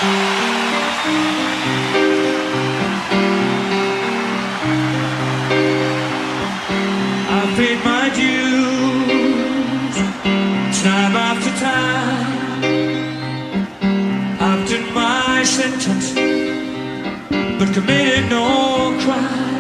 I've paid my dues time after time. I've done my sentence, but committed no crime.